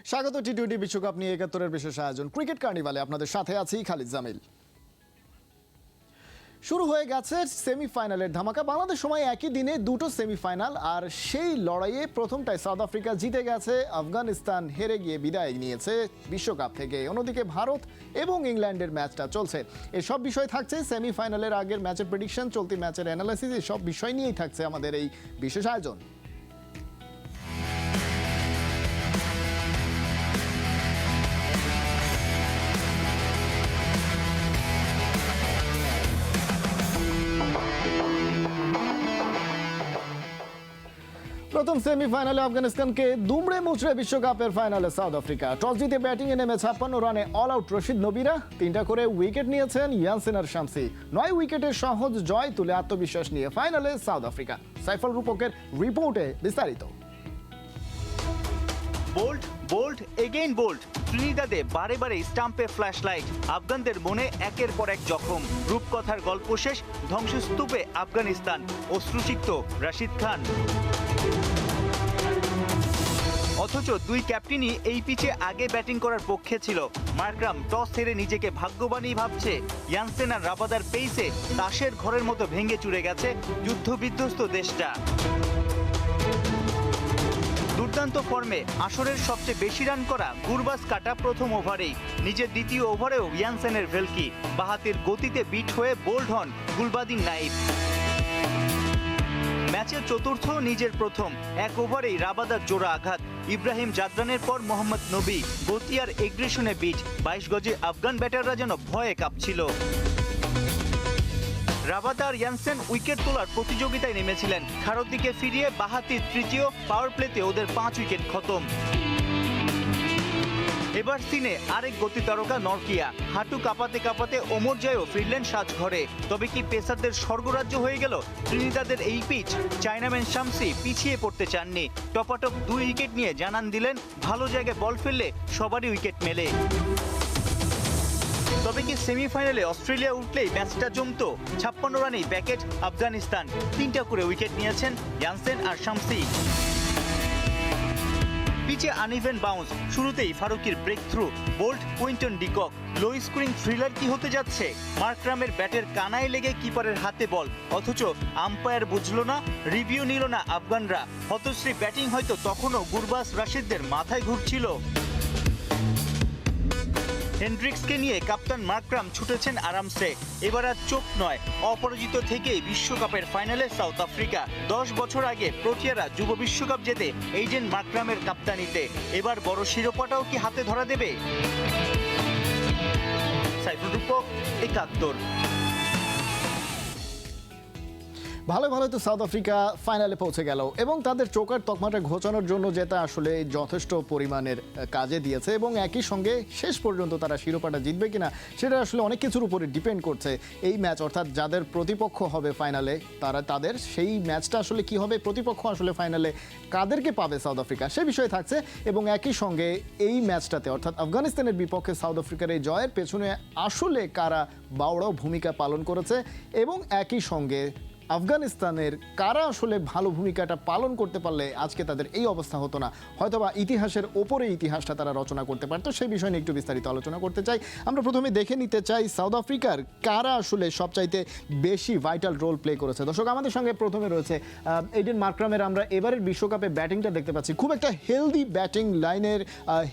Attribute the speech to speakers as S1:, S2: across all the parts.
S1: স্বাগত টি-টোয়েন্টি বিশ্বকাপ নিয়ে ৭১-এর বিশেষ আয়োজন ক্রিকেট কার্নিভালে আপনাদের সাথে আছি খালিদ জামিল। শুরু হয়ে গেছে সেমিফাইনালের ধামাকা। বাংলাদেশ সময় একই দিনে দুটো সেমিফাইনাল, আর সেই লড়াইয়ে প্রথমটায় সাউথ আফ্রিকা জিতে গেছে, আফগানিস্তান হেরে গিয়ে বিদায় নিয়েছে বিশ্বকাপ থেকে। অন্যদিকে ভারত এবং ইংল্যান্ডের ম্যাচটা চলছে। এসব বিষয় থাকছে সেমিফাইনালের আগের ম্যাচের প্রেডিকশন, চলতি ম্যাচের অ্যানালাইসিস, এসব বিষয় নিয়েই থাকছে আমাদের এই বিশেষ আয়োজন। প্রথম সেমিফাইনালে আফগানিস্তানকে দুমড়ে মুচড়ে বিশ্বকাপের ফাইনালে সাউথ আফ্রিকা। টস জিতে ব্যাটিংয়ে নেমে ৫৬ রানে অল আউট রশিদ নবীরা ৩টা করে উইকেট নিয়েছেন ইয়ানসেন আর শামসি। ৯ উইকেটের সহজ জয় তুলে আত্মবিশ্বাস নিয়ে ফাইনালে সাউথ আফ্রিকা। সাইফুল রূপকের রিপোর্টে বিস্তারিত।
S2: বোল্ড বোল্ড এগেইন বোল্ড, ত্রিনিদাদে বারে বারে স্টাম্পে ফ্ল্যাশ লাইট। আফগানদের মনে একের পর এক জখম। রূপকথার গল্প শেষ, ধ্বংসস্তূপে আফগানিস্তান। অশ্রুসিক্ত রাশিদ খান। অথচ দুই ক্যাপ্টেনই এই পিচে আগে ব্যাটিং করার পক্ষে ছিল। মার্করাম টস হেরে নিজেকে ভাগ্যবানই ভাবছে। ইয়ানসেন আর রাবাদার পেইসে তাসের ঘরের মতো ভেঙে চুরে গেছে যুদ্ধবিধ্বস্ত দেশটা। দুর্দান্ত ফর্মে আসরের সবচেয়ে বেশি রান করা গুরবাজ কাটা প্রথম ওভারেই। নিজের দ্বিতীয় ওভারেও ইয়ানসেনের ভেলকি। বাহাতের গতিতে বিট হয়ে বোল্ড হন গুলবাদিন নাইব। ম্যাচের চতুর্থ নিজের প্রথম। এক ওভারেই রাবাদার জোড়া আঘাত। ইব্রাহিম জাদরানের পর মোহাম্মদ নবী গতি আর এগ্রেশনে বিট। ২২ গজে আফগান ব্যাটাররা যেন ভয়ে কাঁপছিল। রাবাদা আর ইয়ানসেন উইকেট তোলার প্রতিযোগিতায় নেমেছিলেন। খারোর দিকে ফিরিয়ে বাহাতির তৃতীয়, পাওয়ার প্লেতে ওদের ৫ উইকেট খতম। এবার সিনে আরেক গতি তারকা নরকিয়া। হাঁটু কাঁপাতে কাঁপাতে ওমর জয়ও ফিরলেন সাজঘরে। তবে কি পেসারদের স্বর্গরাজ্য হয়ে গেল ত্রিনিদাদের এই পিচ? চায়নাম্যান শামসি পিছিয়ে পড়তে চাননি। টপাটপ ২ উইকেট নিয়ে জানান দিলেন, ভালো জায়গায় বল ফেললে সবারই উইকেট মেলে। তবে কি সেমিফাইনালে অস্ট্রেলিয়া উঠলেই ম্যাচটা জমতো? ৫৬ রানেই ব্যাকেট আফগানিস্তান। ৩টা করে উইকেট নিয়েছেন ইয়ানসেন আর শামসি। পিচে আনইভেন বাউন্স, শুরুতেই ফারুকির breakthrough. Bowled Quinton de Kock. Low scoring thriller কি হতে যাচ্ছে? মার্করামের ব্যাটের কানায় লেগে কিপারের হাতে বল, অথচ আম্পায়ার বুঝলো না, রিভিউ নিল না আফগানরা। হতশ্রী ব্যাটিং হয়তো তখনও গুরবাজ রাশিদদের মাথায় ঘুরছিল। হেন্ড্রিক্সকে নিয়ে কাপ্তান মার্করাম ছুটেছেন আরামসে। এবার আর চোখ নয়, অপরাজিত থেকেই বিশ্বকাপের ফাইনালে সাউথ আফ্রিকা। ১০ বছর আগে প্রোটিয়ারা যুব বিশ্বকাপ জেতে এইডেন মার্করামের কাপ্তানিতে। এবার বড় শিরোপাটাও কি হাতে ধরা দেবে? সাইফুল রূপক, ৭১।
S1: ভালো ভালো তো সাউথ আফ্রিকা ফাইনালে পৌঁছে গেল এবং তাদের চোকার তকমাটা ঘোচানোর জন্য যেটা আসলে যথেষ্ট পরিমাণের কাজে দিয়েছে, এবং একই সঙ্গে শেষ পর্যন্ত তারা শিরোপাটা জিতবে কিনা সেটা আসলে অনেক কিছুর উপরে ডিপেন্ড করছে এই ম্যাচ। অর্থাৎ যাদের প্রতিপক্ষ হবে ফাইনালে, তাদের সেই ম্যাচটা আসলে কি হবে, প্রতিপক্ষ আসলে ফাইনালে কাদেরকে পাবে সাউথ আফ্রিকা, সে বিষয়ে থাকছে। এবং একই সঙ্গে এই ম্যাচটাতে অর্থাৎ আফগানিস্তানের বিপক্ষে সাউথ আফ্রিকার এই জয়ের পেছনে আসলে কারা বড় ভূমিকা পালন করেছে, এবং একই সঙ্গে আফগানিস্তানের কারা আসলে ভালো ভূমিকাটা পালন করতে পারলে আজকে তাদের এই অবস্থা হতো না, হয়তোবা ইতিহাসের ওপরে ইতিহাসটা তারা রচনা করতে পারতো। সেই বিষয় নিয়ে একটু বিস্তারিত আলোচনা করতে চাই। আমরা প্রথমে দেখে নিতে চাই সাউথ আফ্রিকার কারা আসলে সবচাইতে বেশি ভাইটাল রোল প্লে করেছে। দর্শক, আমাদের সঙ্গে প্রথমে রয়েছে এইডেন মার্করামের। আমরা এবারের বিশ্বকাপে ব্যাটিংটা দেখতে পাচ্ছি, খুব একটা হেলদি ব্যাটিং লাইনের,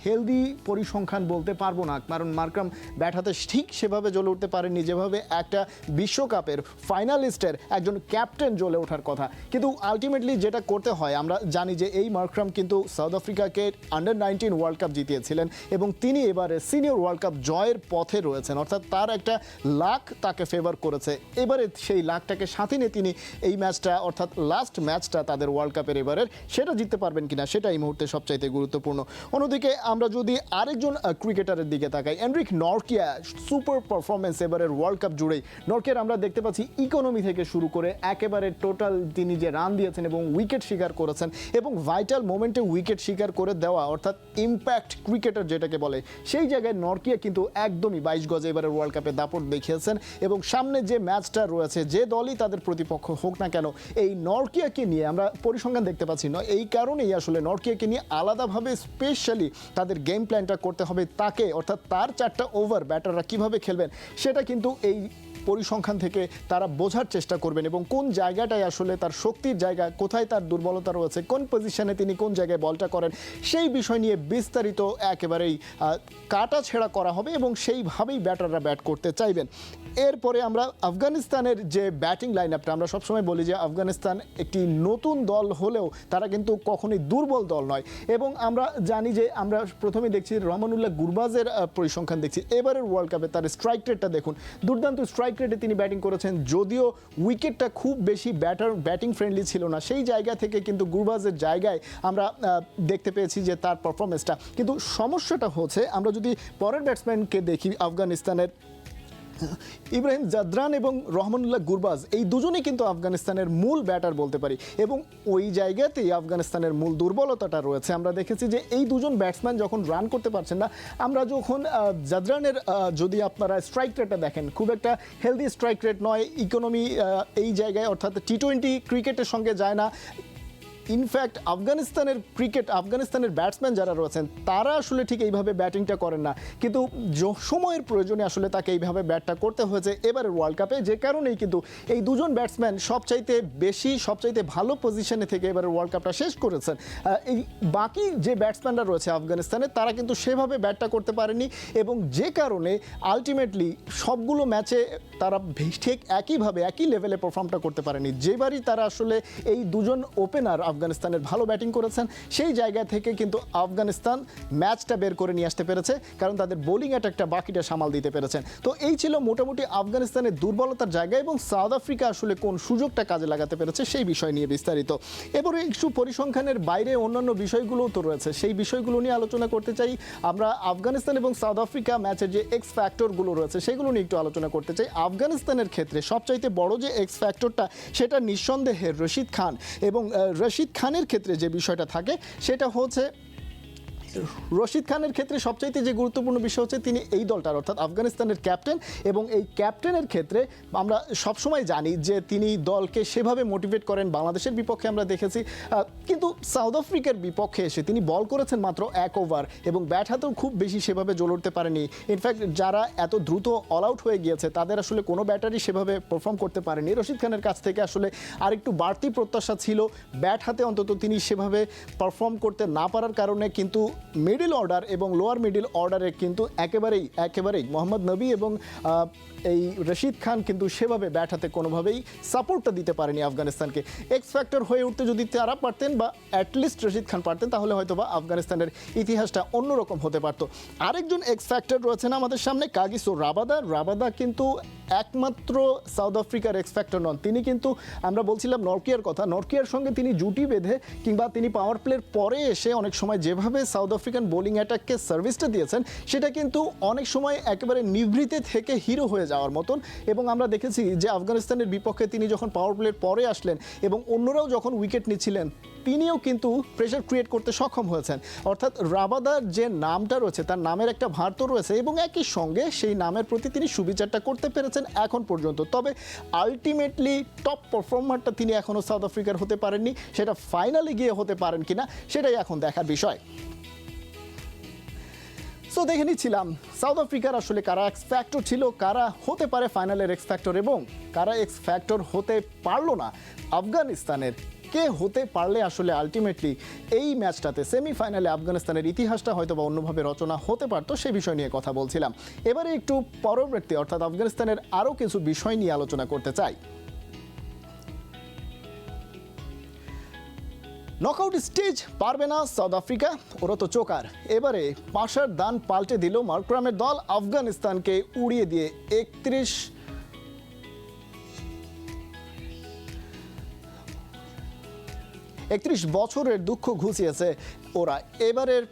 S1: হেলদি পরিসংখ্যান বলতে পারবো না, কারণ মার্করাম ব্যাট হাতে ঠিক সেভাবে জ্বলে উঠতে পারেননি যেভাবে একটা বিশ্বকাপের ফাইনালিস্টের একজন ক্যাপ্টেন জ্বলে ওঠার কথা। কিন্তু আলটিমেটলি যেটা করতে হয়, আমরা জানি যে এই মার্করাম কিন্তু সাউথ আফ্রিকাকে আন্ডার-19 ওয়ার্ল্ড কাপ জিতিয়েছিলেন এবং তিনি এবারে সিনিয়র ওয়ার্ল্ড কাপ জয়ের পথে রয়েছেন। অর্থাৎ তার একটা লাক তাকে ফেভার করেছে। এবারে সেই লাকটাকে সাথে নিয়ে তিনি এই ম্যাচটা, অর্থাৎ লাস্ট ম্যাচটা তাদের ওয়ার্ল্ড কাপের এবারের, সেটা জিততে পারবেন কিনা সেটা এই মুহূর্তে সবচাইতে গুরুত্বপূর্ণ। অন্যদিকে আমরা যদি আরেকজন ক্রিকেটারের দিকে তাকাই, এনরিক নরকিয়া, সুপার পারফরমেন্স এবারের ওয়ার্ল্ড কাপ জুড়েই। নরকিয়ার আমরা দেখতে পাচ্ছি ইকোনমি থেকে শুরু করে একেবারে টোটাল তিনি যে রান দিয়েছেন এবং উইকেট শিকার করেছেন এবং ভাইটাল মোমেন্টে উইকেট শিকার করে দেওয়া অর্থাৎ ইম্প্যাক্ট ক্রিকেটার যেটাকে বলে সেই জায়গায় নরকিয়া কিন্তু একদমই 22 গজে এবারে ওয়ার্ল্ড কাপে দাপট দেখিয়েছেন এবং সামনে যে ম্যাচটা রয়েছে যে দলই তাদের প্রতিপক্ষ হোক না কেন এই নরকিয়াকে নিয়ে আমরা পরিসংখ্যান দেখতে পাচ্ছি না এই কারণেই আসলে নরকিয়াকে নিয়ে আলাদাভাবে স্পেশালি তাদের গেম প্ল্যানটা করতে হবে তাকে অর্থাৎ তার 4টা ওভার ব্যাটাররা কিভাবে খেলবেন সেটা কিন্তু এই পরিসংখ্যান থেকে তারা বোঝার চেষ্টা করবেন এবং কোন জায়গাটায় আসলে তার শক্তির জায়গা কোথায় তার দুর্বলতা রয়েছে কোন পজিশনে তিনি কোন জায়গায় বলটা করেন সেই বিষয় নিয়ে বিস্তারিত একেবারেই কাটা ছেঁড়া করা হবে এবং সেইভাবেই ব্যাটাররা ব্যাট করতে চাইবেন এরপরে আমরা আফগানিস্তানের যে ব্যাটিং লাইন আপটা আমরা সবসময় বলি যে আফগানিস্তান একটি নতুন দল হলেও তারা কিন্তু কখনোই দুর্বল দল নয় এবং আমরা জানি যে আমরা প্রথমে দেখছি রহমানুল্লাহ গুরবাজের পরিসংখ্যান দেখছি এবারের ওয়ার্ল্ড কাপে তার স্ট্রাইক রেটটা দেখুন দুর্দান্ত স্ট্রাইক রেটে তিনি ব্যাটিং করেছেন যদিও উইকেটটা খুব বেশি ব্যাটিং ফ্রেন্ডলি ছিল না সেই জায়গা থেকে কিন্তু গুরবাজের জায়গায় আমরা দেখতে পেয়েছি যে তার পারফরমেন্সটা কিন্তু সমস্যাটা হচ্ছে আমরা যদি পরের ব্যাটসম্যানকে দেখি আফগানিস্তানের ইব্রাহিম জাদরান এবং রহমানুল্লাহ গুরবাজ এই দুজনেই কিন্তু আফগানিস্তানের মূল ব্যাটার বলতে পারি এবং ওই জায়গাতেই আফগানিস্তানের মূল দুর্বলতাটা রয়েছে আমরা দেখেছি যে এই দুজন ব্যাটসম্যান যখন রান করতে পারছেন না আমরা যখন জাদরানের যদি আপনারা স্ট্রাইক রেটটা দেখেন খুব একটা হেলদি স্ট্রাইক রেট নয় ইকোনমি এই জায়গায় অর্থাৎ টি-20 ক্রিকেটের সঙ্গে যায় না ইনফ্যাক্ট আফগানিস্তানের ব্যাটসম্যান যারা রয়েছেন তারা আসলে ঠিক এইভাবে ব্যাটিংটা করেন না কিন্তু সময়ের প্রয়োজনে আসলে তাকে এইভাবে ব্যাটটা করতে হয়েছে এবারের ওয়ার্ল্ড কাপে যে কারণেই কিন্তু এই দুজন ব্যাটসম্যান সবচাইতে ভালো পজিশনে থেকে এবারের ওয়ার্ল্ড কাপটা শেষ করেছেন এই বাকি যে ব্যাটসম্যানরা রয়েছে আফগানিস্তানে তারা কিন্তু সেভাবে ব্যাটটা করতে পারেনি এবং যে কারণে আলটিমেটলি সবগুলো ম্যাচে তারা ঠিক একই লেভেলে পারফর্মটা করতে পারেনি যেবারই তারা আসলে এই দুজন ওপেনার আফগানিস্তানের ভালো ব্যাটিং করেছেন সেই জায়গা থেকে কিন্তু আফগানিস্তান ম্যাচটা বের করে নিয়ে আসতে পেরেছে কারণ তাদের বোলিং অ্যাটাকটা বাকিটা সামাল দিতে পেরেছেন তো এই ছিল মোটামুটি আফগানিস্তানের দুর্বলতার জায়গা এবং সাউথ আফ্রিকা আসলে কোন সুযোগটা কাজে লাগাতে পেরেছে সেই বিষয় নিয়ে বিস্তারিত এবারে একটু পরিসংখ্যানের বাইরে অন্যান্য বিষয়গুলোও তো রয়েছে সেই বিষয়গুলো নিয়ে আলোচনা করতে চাই আমরা আফগানিস্তান এবং সাউথ আফ্রিকা ম্যাচের যে এক্স ফ্যাক্টরগুলো রয়েছে সেগুলো নিয়ে একটু আলোচনা করতে চাই আফগানিস্তানের ক্ষেত্রে সবচাইতে বড় যে এক্স ফ্যাক্টরটা সেটা নিঃসন্দেহে রশিদ খান এবং রশিদ খানের ক্ষেত্রে যে বিষয়টা থাকে সেটা হচ্ছে রশিদ খানের ক্ষেত্রে সবচাইতে যে গুরুত্বপূর্ণ বিষয় হচ্ছে তিনি এই দলটার অর্থাৎ আফগানিস্তানের ক্যাপ্টেন এবং এই ক্যাপ্টেনের ক্ষেত্রে আমরা সবসময় জানি যে তিনি দলকে সেভাবে মোটিভেট করেন বাংলাদেশের বিপক্ষে আমরা দেখেছি কিন্তু সাউথ আফ্রিকার বিপক্ষে এসে তিনি বল করেছেন মাত্র 1 ওভার এবং ব্যাট হাতেও খুব বেশি সেভাবে জ্বলে উঠতে পারেনি ইনফ্যাক্ট যারা এত দ্রুত অল আউট হয়ে গিয়েছে তাদের আসলে কোনো ব্যাটারই সেভাবে পারফর্ম করতে পারেনি রশিদ খানের কাছ থেকে আসলে আরেকটু বাড়তি প্রত্যাশা ছিল ব্যাট হাতে অন্তত তিনি সেভাবে পারফর্ম করতে না পারার কারণে কিন্তু মিডল অর্ডার এবং লোয়ার মিডল অর্ডারে কিন্তু একেবারেই মোহাম্মদ নবী এবং এই রশিদ খান কিন্তু সেভাবে ব্যাট হাতে কোনোভাবেই সাপোর্টটা দিতে পারেনি আফগানিস্তানকে এক্স ফ্যাক্টর হয়ে উঠতে যদি তারা পারতেন বা অ্যাটলিস্ট রশিদ খান পারতেন তাহলে হয়তো বা আফগানিস্তানের ইতিহাসটা অন্যরকম হতে পারত আরেকজন এক্স ফ্যাক্টর রয়েছেন আমাদের সামনে কাগিসো রাবাদা কিন্তু একমাত্র সাউথ আফ্রিকার এক্স ফ্যাক্টর নন তিনি কিন্তু আমরা বলছিলাম নরকিয়ার সঙ্গে তিনি জুটি বেঁধে কিংবা তিনি পাওয়ার প্লের পরে এসে অনেক সময় যেভাবে সাউথ আফ্রিকান বোলিং অ্যাটাককে সার্ভিসটা দিয়েছেন সেটা কিন্তু অনেক সময় একেবারে নিভৃতে থেকে হিরো হয়ে যাওয়ার মতন এবং আমরা দেখেছি যে আফগানিস্তানের বিপক্ষে তিনি যখন পাওয়ার প্লের পরে আসলেন এবং অন্যরাও যখন উইকেট নিচ্ছিলেন তিনিও কিন্তু প্রেশার ক্রিয়েট করতে সক্ষম হয়েছেন অর্থাৎ রাবাদার যে নামটা রয়েছে তার নামের একটা ভার তো রয়েছে এবং একই সঙ্গে সেই নামের প্রতি তিনি সুবিচারটা করতে পেরেছেন এখন পর্যন্ত তবে আলটিমেটলি টপ পারফর্মারটা তিনি এখনও সাউথ আফ্রিকার হতে পারেননি সেটা ফাইনালে গিয়ে হতে পারেন কিনা সেটাই এখন দেখার বিষয় সো দেখে নিচ্ছিলাম সাউথ আফ্রিকার আসলে কারা এক্স ফ্যাক্টর ছিল কারা হতে পারে ফাইনালের এক্স ফ্যাক্টর এবং কারা এক্স ফ্যাক্টর হতে পারলো না আফগানিস্তানের কে হতে পারলে আসলে আলটিমেটলি এই ম্যাচটাতে সেমিফাইনালে আফগানিস্তানের ইতিহাসটা হয়তো বা অন্যভাবে রচনা হতে পারতো সে বিষয় নিয়ে কথা বলছিলাম এবারে একটু পরবর্তী অর্থাৎ আফগানিস্তানের আরও কিছু বিষয় নিয়ে আলোচনা করতে চাই নকআউট স্টেজ পারবে না সাউথ আফ্রিকা ওরা তো চোকার এবারে পাশার দান পাল্টে দিল মার্করামের দল আফগানিস্তানকে উড়িয়ে দিয়ে 31 বছরের দুঃখ ঘুচিয়েছে ওরা এবারের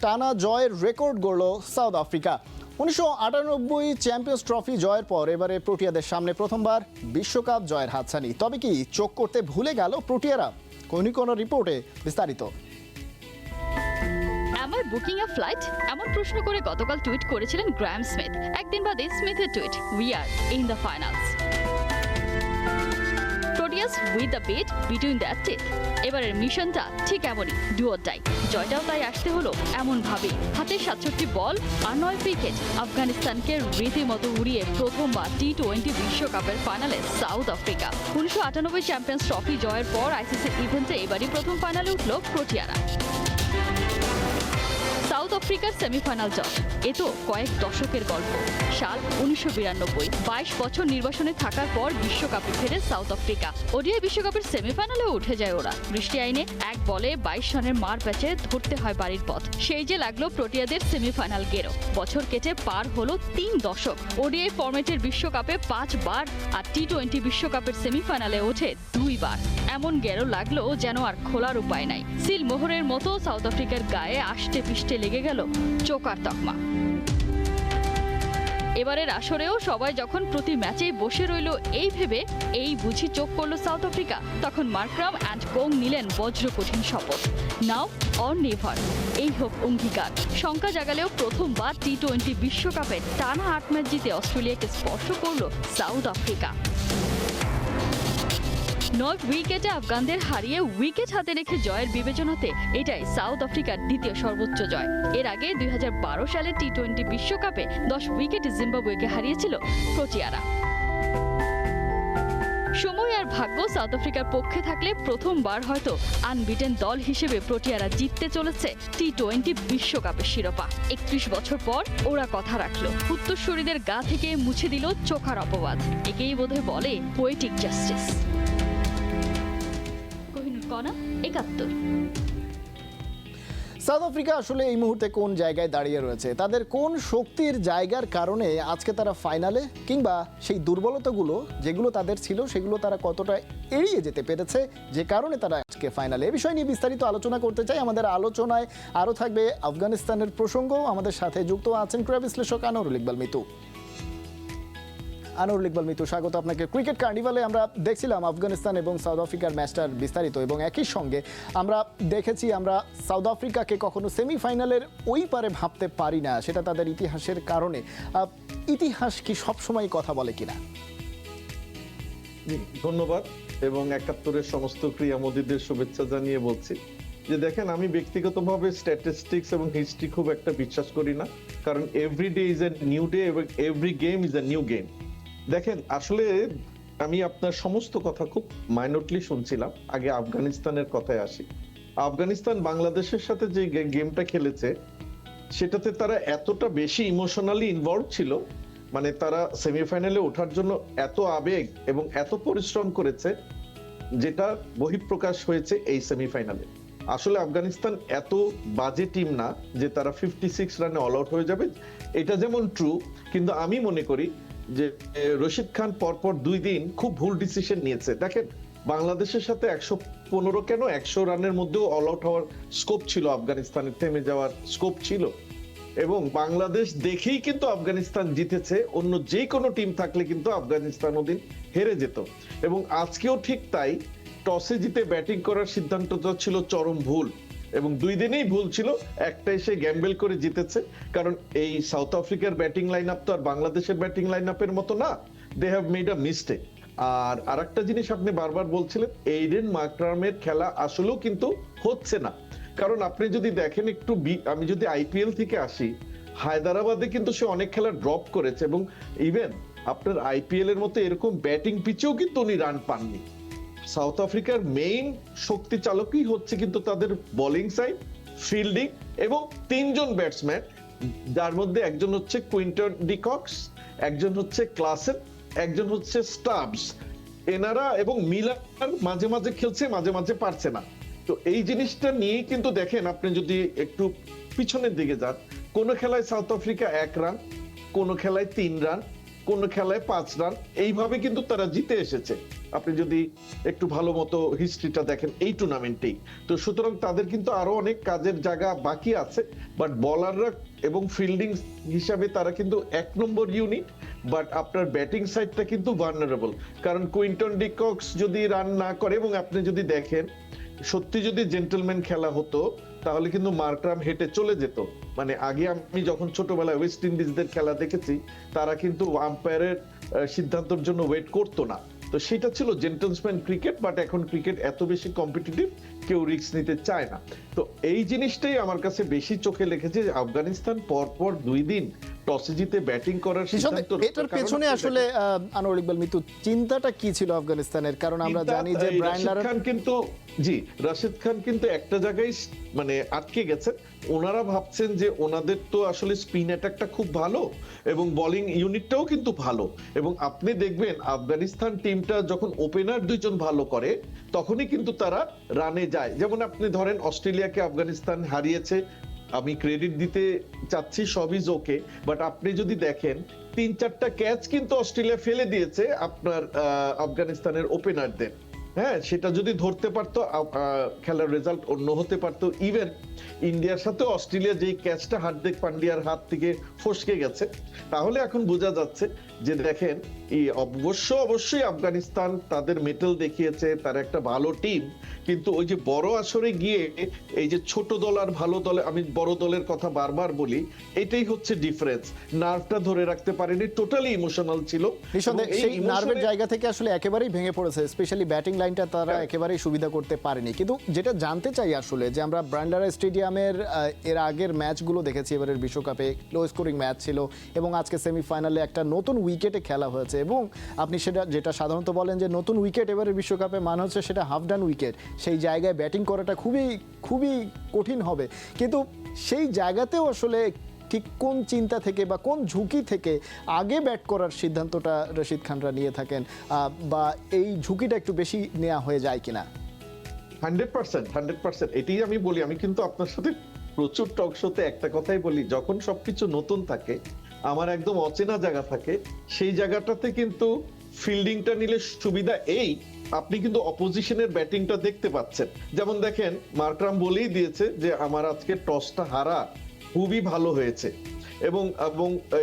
S1: টানা জয়ের রেকর্ড গড়ল সাউথ আফ্রিকা 1998 চ্যাম্পিয়ন্স ট্রফি জয়ের পর এবারে প্রোটিয়াদের সামনে প্রথমবার বিশ্বকাপ জয়ের হাতছানি। তবে কি চোখ করতে ভুলে গেল প্রোটিয়ারা? কোন রিপোর্টে বিস্তারিত।
S3: Am I booking a flight? এমন প্রশ্ন করে গতকাল টুইট করেছিলেন গ্রাহাম স্মিথ। একদিন বাদে স্মিথের tweet, we are in the finals. Proteas with the bit between the teeth. এবারের মিশনটা ঠিক এমনই, ডু অর ডাই। জয়টাও তাই আসতে হলো এমন ভাবে। হাতে 67 বল আর 9 উইকেট আফগানিস্তানকে রীতিমতো উড়িয়ে প্রথমবার টি-20 বিশ্বকাপের ফাইনালে সাউথ আফ্রিকা। 1998 চ্যাম্পিয়ন্স ট্রফি জয়ের পর আইসিসির ইভেন্টে এবারই প্রথম ফাইনালে উঠল প্রোটিয়ারা। সাউথ আফ্রিকার সেমিফাইনাল জয় এ তো কয়েক দশকের গল্প। সাল 1992, 22 বছর নির্বাসনে থাকার পর বিশ্বকাপে ফেরে সাউথ আফ্রিকা। ওডিআই বিশ্বকাপের সেমিফাইনালেও উঠে যায় ওরা। বৃষ্টি আইনে এক বলে 22 রানের মার প্যাচে ধরতে হয় বাড়ির পথ। সেই যে লাগলো প্রোটিয়াদের সেমিফাইনাল গেরো। বছর কেটে পার হলো 3 দশক। ওডিআই ফরম্যাটের বিশ্বকাপে 5 বার আর টি-20 বিশ্বকাপের সেমিফাইনালে ওঠে 2 বার। এমন গেরো লাগলো যেন আর খোলার উপায় নাই। সিল মোহরের মতো সাউথ আফ্রিকার গায়ে আষ্টে পিষ্টে লেগে গেল চোকার তকমা। এবারের আসরেও সবাই যখন প্রতি ম্যাচেই বসে রইল এই ভেবে এই বুঝি চোখ করলো সাউথ আফ্রিকা, তখন মার্করাম অ্যান্ড কোং নিলেন বজ্র কঠিন শপথ, নাও অর নেভার। এই হোক অঙ্গীকার। শঙ্কা জাগালেও প্রথমবার টি-20 বিশ্বকাপে টানা 8 ম্যাচ জিতে অস্ট্রেলিয়াকে স্পর্শ করলো সাউথ আফ্রিকা। 9 উইকেটে আফগানদের হারিয়ে উইকেট হাতে রেখে জয়ের বিবেচনাতে এটাই সাউথ আফ্রিকার দ্বিতীয় সর্বোচ্চ জয়। এর আগে 2012 সালে টি-20 বিশ্বকাপে 10 উইকেটে জিম্বাবুয়েকে হারিয়েছিল প্রোটিয়ারা। সময় আর ভাগ্য সাউথ আফ্রিকার পক্ষে থাকলে প্রথমবার হয়তো আনবিটেন দল হিসেবে প্রোটিয়ারা জিততে চলেছে টি-20 বিশ্বকাপের শিরোপা। 31 বছর পর ওরা কথা রাখলো। উত্তরসূরিদের গা থেকে মুছে দিল চোখার অপবাদ। একেই বোধহয় বলে পোয়েটিক জাস্টিস। কনা 71।
S1: সাউথ আফ্রিকা আসলে এই মুহূর্তে কোন জায়গায় দাঁড়িয়ে রয়েছে? তাদের কোন শক্তির জায়গার কারণে আজকে তারা ফাইনালে, কিংবা সেই দুর্বলতাগুলো যেগুলো তাদের ছিল সেগুলো তারা কতটা এড়িয়ে যেতে পেরেছে যে কারণে তারা আজকে ফাইনালে? এ বিষয় নিয়ে বিস্তারিত আলোচনা করতে চাই। আমাদের আলোচনায় আরও থাকবে আফগানিস্তানের প্রসঙ্গ। আমাদের সাথে যুক্ত আছেন ক্রীড়া বিশ্লেষক আনোয়ারুল ইকবাল মিতু। আনোয়ারুল ইকবাল মিতু, স্বাগত আপনাকে। ক্রিকেট কার্নিভালে আমরা দেখছিলাম আফগানিস্তান এবং সাউথ আফ্রিকার ম্যাচটার বিস্তারিত, এবং একই সঙ্গে আমরা দেখেছি আমরা সাউথ আফ্রিকাকে কখনো সেমিফাইনালের ওই পারে ভাবতে পারি না, সেটা তাদের ইতিহাসের কারণে। ইতিহাস কি সবসময় কথা বলে কিনা?
S4: ধন্যবাদ, এবং 71-এর সমস্ত ক্রীড়ামোদীদের শুভেচ্ছা জানিয়ে বলছি যে দেখেন, আমি ব্যক্তিগতভাবে স্ট্যাটিস্টিক্স এবং হিস্ট্রি খুব একটা বিশ্বাস করি না, কারণ every day is a new day এবং every game is a new game. দেখেন, আসলে আমি আপনার সমস্ত কথা খুব মাইনরলি শুনছিলাম। আগে আফগানিস্তানের কথায় আসি। আফগানিস্তান বাংলাদেশের সাথে যে গেমটা খেলেছে সেটাতে তারা এতটা বেশি ইমোশনালি ইনভলভ ছিল, মানে তারা সেমিফাইনালে ওঠার জন্য এত আবেগ এবং এত পরিশ্রম করেছে, যেটা বহিঃপ্রকাশ হয়েছে এই সেমিফাইনালে। আসলে আফগানিস্তান এত বাজে টিম না যে তারা 56 রানে অল আউট হয়ে যাবে, এটা যেমন ট্রু, কিন্তু আমি মনে করি যে রশিদ খান পরপর 2 দিন খুব ভুল ডিসিশন নিয়েছে। দেখেন, বাংলাদেশের সাথে 115 কেন 100 রানের মধ্যেও অল আউট হওয়ার স্কোপ ছিল, আফগানিস্তানের থেমে যাওয়ার স্কোপ ছিল, এবং বাংলাদেশ দেখেই কিন্তু আফগানিস্তান জিতেছে। অন্য যে কোনো টিম থাকলে কিন্তু আফগানিস্তান ওদিন হেরে যেত, এবং আজকেও ঠিক তাই। টসে জিতে ব্যাটিং করার সিদ্ধান্তটা ছিল চরম ভুল, এবং 2 দিনেই ভুল ছিল। একটা এসে গ্যাম্বেল করে জিতেছে, কারণ এই সাউথ আফ্রিকার ব্যাটিং লাইন আপ তো আর বাংলাদেশের ব্যাটিং লাইন আপের মতো না। They have made a mistake. আর আরেকটা জিনিস আপনি বারবার বলছিলেন, এইডেন মার্করামের খেলা আসলেও কিন্তু হচ্ছে না। কারণ আপনি যদি দেখেন একটু, আমি যদি আইপিএল থেকে আসি, হায়দ্রাবাদে কিন্তু সে অনেক খেলা ড্রপ করেছে, এবং ইভেন আপনার আইপিএল এর মতো এরকম ব্যাটিং পিচেও কিন্তু উনি রান পাননি। সাউথ আফ্রিকার মেইন শক্তি চালকই হচ্ছে কিন্তু তাদের বোলিং সাইড, ফিল্ডিং, এবং 3 জন ব্যাটসম্যান, যার মধ্যে একজন হচ্ছে কুইন্টন ডিকক্স, একজন হচ্ছে ক্লাসেন, একজন হচ্ছে স্টাবস। এনারা এবং মিলার মাঝে মাঝে খেলছে, মাঝে মাঝে পারছে না। তো এই জিনিসটা নিয়ে কিন্তু দেখেন, আপনি যদি একটু পিছনের দিকে যান, কোন খেলায় সাউথ আফ্রিকা 1 রান, কোন খেলায় 3 রান, কোন খেলায় 5 রান, এইভাবে কিন্তু তারা জিতে এসেছে। আপনি যদি একটু ভালো মতো হিস্ট্রিটা দেখেন এই টুর্নামেন্টেই, তো সুতরাং তাদের কিন্তু আরো অনেক কাজের জায়গা বাকি আছে। বাট বলাররা এবং ফিল্ডিং হিসাবে তারা কিন্তু 1 নম্বর ইউনিট, বাট আপনার ব্যাটিং সাইডটা কিন্তু ভালনারেবল। কারণ কুইন্টন ডিকক্স যদি রান না করে, এবং আপনি যদি দেখেন সত্যি যদি জেন্টলম্যান খেলা হতো তাহলে কিন্তু মার্করাম হেঁটে চলে যেত। মানে আগে আমি যখন ছোটবেলায় ওয়েস্ট ইন্ডিজদের খেলা দেখেছি, তারা কিন্তু আম্পায়ারের সিদ্ধান্তের জন্য ওয়েট করতো না। তো সেটা ছিল জেন্টলম্যান ক্রিকেট। বাট এখন ক্রিকেট এত বেশি কম্পিটিটিভ, কেউ রিস্ক নিতে চায় না। তো এই জিনিসটাই আমার কাছে বেশি চোখে লেগেছে যে আফগানিস্তান পরপর 2 দিন টসে জিতে ব্যাটিং করার সিদ্ধান্ত।
S1: এটার পেছনে আসলে আনোয়ার ইকবাল মিতু চিন্তাটা কি ছিল আফগানিস্তানের? কারণ আমরা জানি যে ব্রায়ান লারা
S4: খান কিন্তু রাশিদ খান কিন্তু একটা জায়গায় মানে আটকে গেছেন। ওনারা ভাবছেন যে ওনাদের তো আসলে স্পিন অ্যাটাকটা খুব ভালো এবং বোলিং ইউনিটটাও কিন্তু ভালো, এবং আপনি দেখবেন আফগানিস্তান টিমটা যখন ওপেনার 2 জন ভালো করে তখনই কিন্তু তারা রানে যায়। যেমন আপনি ধরেন অস্ট্রেলিয়াকে আফগানিস্তান হারিয়েছে, আমি ক্রেডিট দিতে চাচ্ছি, সব ইজ ওকে, বাট আপনি যদি দেখেন 3-4টা ক্যাচ কিন্তু অস্ট্রেলিয়া ফেলে দিয়েছে আপনার আফগানিস্তানের ওপেনারদের। হ্যাঁ, সেটা যদি ধরতে পারতো খেলার রেজাল্ট অন্য হতে পারতো। ইভেন ইন্ডিয়ার সাথে অস্ট্রেলিয়া যেই ক্যাচটা হার্দিক পান্ডিয়ার হাত থেকে ফসকে গেছে, তাহলে এখন বোঝা যাচ্ছে যে দেখেন এই অবশ্যই আফগানিস্তান তাদের মেটেল দেখিয়েছে, তার একটা ভালো টিম, কিন্তু ওই যে বড় আসরে গিয়ে এই যে ছোট দল আর ভালো দলে, আমি বড় দলের কথা বারবার বলি, এটাই হচ্ছে ডিফারেন্স। নার্ভটা ধরে রাখতে পারেনি, টোটালি ইমোশনাল ছিল।
S1: নিঃসন্দেহে সেই নার্ভের জায়গা থেকে আসলে একেবারেই ভেঙে পড়েছে, স্পেশালি ব্যাটিং লাইনটা তারা একেবারেই সুবিধা করতে পারেনি। কিন্তু যেটা জানতে চাই আসলে যে আমরা ব্রায়ান লারা স্টেডিয়ামের এর আগের ম্যাচগুলো দেখেছি, এবারের বিশ্বকাপে লো স্কোরিং ম্যাচ ছিল এবং আজকে সেমিফাইনালে একটা নতুন উইকেটে খেলা হয়েছে, এবং আপনি সেটা যেটা সাধারণত বলেন যে নতুন উইকেট এবারের বিশ্বকাপে মানে হচ্ছে সেটা হাফ ডান উইকেট, সেই জায়গায় ব্যাটিং করাটা খুবই কঠিন হবে। কিন্তু সেই জায়গাতেও আসলে ঠিক কোন চিন্তা থেকে বা কোন ঝুঁকি থেকে আগে ব্যাট করার সিদ্ধান্তটা রশিদ খানরা নিয়ে থাকেন, বা এই ঝুঁকিটা একটু বেশি নেওয়া হয়ে যায় কিনা?
S4: 100% এটাই আমি বলি। আমি কিন্তু আপনার সাথে প্রচুর টক শোতে একটা কথাই বলি, যখন সবকিছু নতুন থাকে, আমার একদম অচেনা জায়গা থাকে, সেই জায়গাটাতে কিন্তু ফিল্ডিংটা নিলে সুবিধা এই, আপনি কিন্তু অপোজিশনের ব্যাটিংটা দেখতে পাচ্ছেন। যেমন দেখেন মার্করাম বলেই দিয়েছে যে আমার আজকে টসটা হারা খুবই ভালো হয়েছে, এবং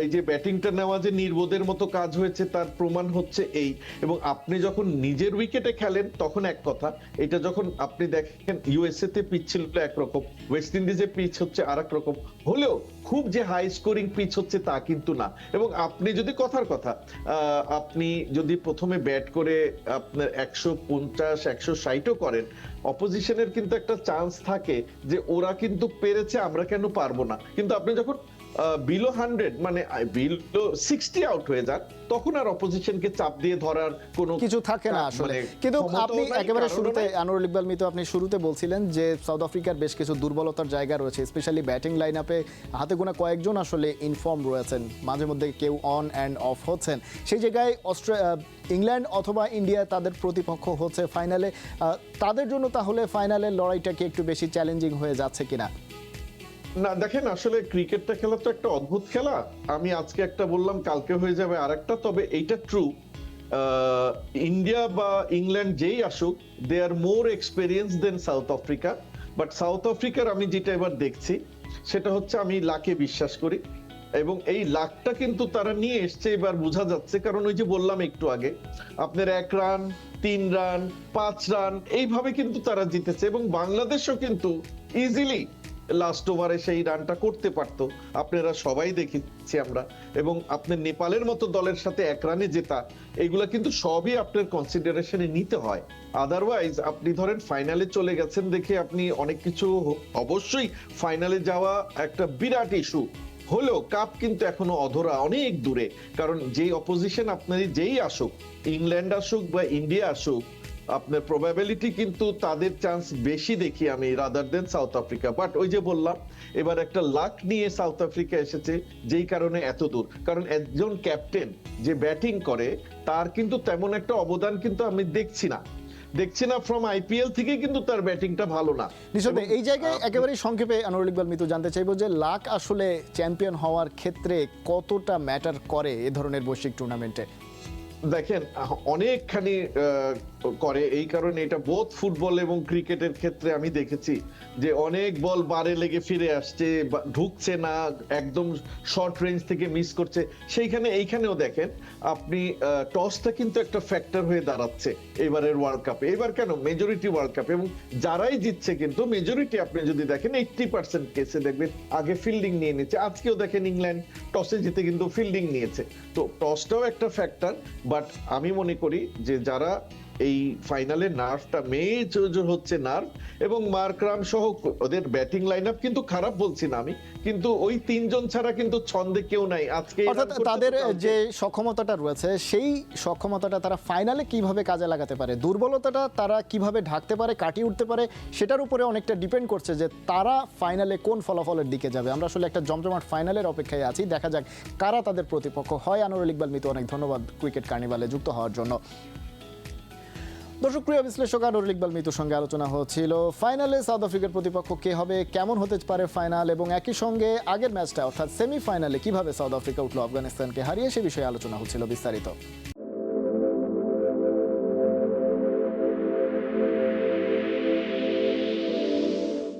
S4: এই যে ব্যাটিংটা নেওয়া যে নির্বোধের মতো কাজ হয়েছে তার প্রমাণ হচ্ছে এই। এবং আপনি যখন নিজের উইকেটে খেলেন তখন এক কথা, এটা যখন আপনি দেখেন ইউএসএ তে পিচ ছিল একরকম, ওয়েস্ট ইন্ডিজে পিচ হচ্ছে আরেক রকম, হলেও খুব যে হাই স্কোরিং পিচ হচ্ছে তা কিন্তু না। এবং আপনি যদি কথার কথা আপনি যদি প্রথমে ব্যাট করে আপনার 150-160ও করেন, অপোজিশনের কিন্তু একটা চান্স থাকে যে ওরা কিন্তু পেরেছে, আমরা কেন পারবো না। কিন্তু আপনি যখন বিলো 100 মানে বিলো 60 আউট হয়ে যান, তখন আর অপোজিশনকে চাপ দিয়ে ধরার কোনো
S1: কিছু থাকে না আসলে। কিন্তু আপনি একেবারে শুরুতে আনোয়ার ইকবাল মিতু আপনি শুরুতে বলছিলেন যে সাউথ আফ্রিকার বেশ কিছু দুর্বলতার জায়গা রয়েছে, স্পেশালি ব্যাটিং লাইন আপে হাতে গোনা কয়েকজন আসলে ইনফর্ম রয়েছেন, মাঝে মধ্যে কেউ অন অ্যান্ড অফ হচ্ছেন। সেই জায়গায় ইংল্যান্ড অথবা ইন্ডিয়া তাদের প্রতিপক্ষ হচ্ছে ফাইনালে, তাদের জন্য তাহলে ফাইনালের লড়াইটা কি একটু বেশি চ্যালেঞ্জিং হয়ে যাচ্ছে কিনা?
S4: না দেখেন, আসলে ক্রিকেটটা খেলা তো একটা অদ্ভুত খেলা। আমি আজকে একটা বললাম, কালকে হয়ে যাবে আরেকটা। তবে এইটা ট্রু, ইন্ডিয়া বা ইংল্যান্ড যেই আসুক, they are more experience than South Africa. But South আফ্রিকার আমি যেটা এবার দেখছি সেটা হচ্ছে, আমি লাকে বিশ্বাস করি, এবং এই লাকটা কিন্তু তারা নিয়ে এসছে, এবার বোঝা যাচ্ছে। কারণ ওই যে বললাম একটু আগে, আপনার 1 রান 3 রান 5 রান এইভাবে কিন্তু তারা জিতেছে, এবং বাংলাদেশও কিন্তু ইজিলি লাস্ট ওভারে সেই রানটা করতে পারতো, আপনারা সবাই দেখেছি আমরা। এবং আপনার নেপালের মতো দলের সাথে 1 রানে জেতা, এগুলা কিন্তু সবই আপনার কনসিডারেশনে নিতে হয়। আদারওয়াইজ আপনি ধরেন ফাইনালে চলে গেছেন দেখে আপনি অনেক কিছু, অবশ্যই ফাইনালে যাওয়া একটা বিরাট ইস্যু হলেও কাপ কিন্তু এখনো অধরা, অনেক দূরে। কারণ যেই অপোজিশন আপনার যেই আসুক, ইংল্যান্ড আসুক বা ইন্ডিয়া আসুক, আপনার প্রবাবিলিটি কিন্তু তাদের চান্স বেশি দেখি আমি rather than South Africa. But ওই যে বললাম, এবার একটা লাক নিয়ে সাউথ আফ্রিকা এসেছে, যেই কারণে এত দূর। কারণ একজন ক্যাপ্টেন যে ব্যাটিং করে, তার কিন্তু তেমন একটা অবদান কিন্তু আমি দেখছি না। দেখছি না ফ্রম আইপিএল থেকে কিন্তু তার ব্যাটিংটা ভালো না।
S1: নিঃসন্দেহে
S4: এবং,
S1: এই জায়গায় একেবারেই সংক্ষেপে আনোয়ার ইকবাল মিতু জানতে চাইবো যে লাক আসলে চ্যাম্পিয়ন হওয়ার ক্ষেত্রে কতটা ম্যাটার করে এ ধরনের বৈশ্বিক টুর্নামেন্টে?
S4: দেখেন অনেকখানি করে, এই কারণে এটা বোথ ফুটবল এবং ক্রিকেটের ক্ষেত্রে আমি দেখেছি যে অনেক বল বারে লেগে ফিরে আসছে, ঢুকছে না, একদম শর্ট রেঞ্জ থেকে মিস করছে। এইখানেও দেখেন আপনি টসটা কিন্তু একটা ফ্যাক্টর হয়ে দাঁড়াচ্ছে এবারের ওয়ার্ল্ড কাপে। এবার কেন মেজরিটি ওয়ার্ল্ড কাপ এবং যারাই জিতছে কিন্তু মেজরিটি আপনি যদি দেখেন 80% কেসে দেখবেন আগে ফিল্ডিং নিয়ে নিচ্ছে। আজকেও দেখেন ইংল্যান্ড টসে জিতে কিন্তু ফিল্ডিং নিয়েছে। তো টসটাও একটা ফ্যাক্টর, বাট আমি মনে করি যে যারা এই ফাইনালে নার্ভটা মেজর হচ্ছে নার্ভ এবং মার্করাম সহ ওদের ব্যাটিং লাইন আপ কিন্তু খারাপ বলছি না আমি, কিন্তু ওই তিনজন ছাড়া কিন্তু ছন্দে কেউ নাই আজকে।
S1: অর্থাৎ তাদের যে সক্ষমতাটা রয়েছে সেই সক্ষমতাটা তারা ফাইনালে কিভাবে কাজে লাগাতে পারে, দুর্বলতাটা তারা কিভাবে ঢাকতে পারে, কাটিয়ে উঠতে পারে, সেটার উপরে অনেকটা ডিপেন্ড করছে যে তারা ফাইনালে কোন ফলাফলের দিকে যাবে। আমরা আসলে একটা জমজমাট ফাইনালের অপেক্ষায় আছি, দেখা যাক কারা তাদের প্রতিপক্ষ হয়। আনোয়ার ইকবাল মিতু, অনেক ধন্যবাদ ক্রিকেট কার্নিভালে যুক্ত হওয়ার জন্য। দর্শক প্রিয় বিশ্লেষক আনোয়ার ইকবাল মিতুর সঙ্গে আলোচনা হচ্ছিল ফাইনালে সাউথ আফ্রিকার প্রতিপক্ষ কে হবে, কেমন হতে পারে ফাইনাল, এবং একই সঙ্গে আগের ম্যাচটা অর্থাৎ সেমিফাইনালে কিভাবে সাউথ আফ্রিকা উঠলো আফগানিস্তানকে হারিয়ে, সে বিষয়ে আলোচনা হচ্ছিল বিস্তারিত।